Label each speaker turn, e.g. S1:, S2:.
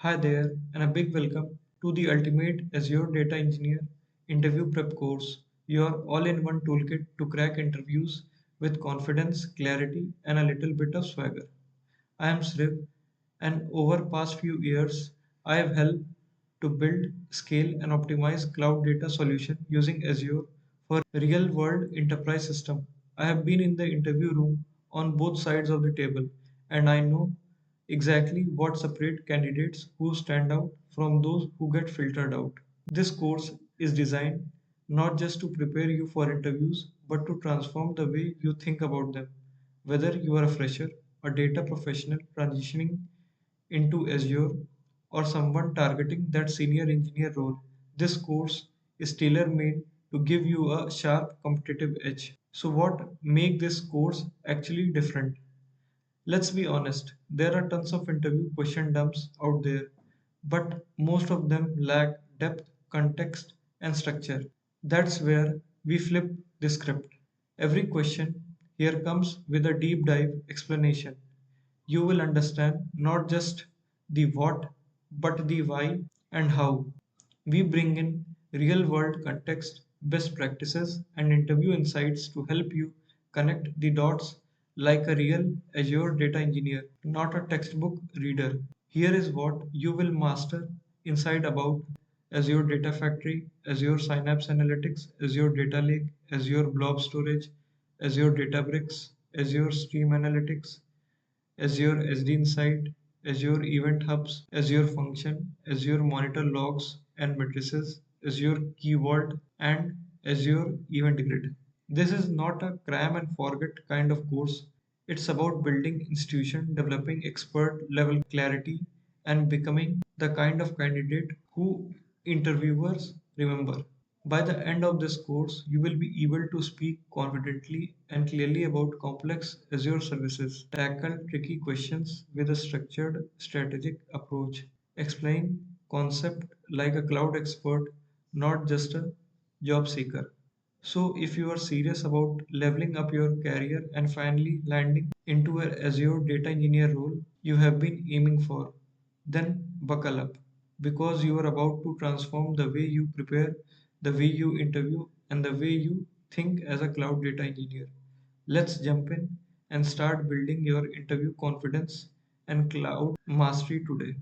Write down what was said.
S1: Hi there, and a big welcome to the Ultimate Azure Data Engineer Interview Prep course, your all in one toolkit to crack interviews with confidence, clarity, and a little bit of swagger. I am Sriv, and over past few years, I have helped to build, scale, and optimize cloud data solution using Azure for real-world enterprise system. I have been in the interview room on both sides of the table, and I know exactly what separate candidates who stand out from those who get filtered out. This course is designed not just to prepare you for interviews, but to transform the way you think about them. Whether you are a fresher, a data professional transitioning into Azure, or someone targeting that senior engineer role, this course is tailor-made to give you a sharp competitive edge. So what make this course actually different? Let's be honest, there are tons of interview question dumps out there, but most of them lack depth, context, and structure. That's where we flip the script. Every question here comes with a deep dive explanation. You will understand not just the what, but the why and how. We bring in real world context, best practices, and interview insights to help you connect the dots like a real Azure data engineer, not a textbook reader. Here is what you will master inside about Azure Data Factory, Azure Synapse Analytics, Azure Data Lake, Azure Blob Storage, Azure Databricks, Azure Stream Analytics, Azure SD Insight, Azure Event Hubs, Azure Function, Azure Monitor Logs and Matrices, Azure Key Vault, and Azure Event Grid. This is not a cram and forget kind of course. It's about building institution, developing expert level clarity, and becoming the kind of candidate who interviewers remember. By the end of this course, you will be able to speak confidently and clearly about complex Azure services, tackle tricky questions with a structured, strategic approach, explain concept like a cloud expert, not just a job seeker. So, if you are serious about leveling up your career and finally landing into an Azure data engineer role you have been aiming for, then buckle up because you are about to transform the way you prepare, the way you interview, and the way you think as a cloud data engineer. Let's jump in and start building your interview confidence and cloud mastery today.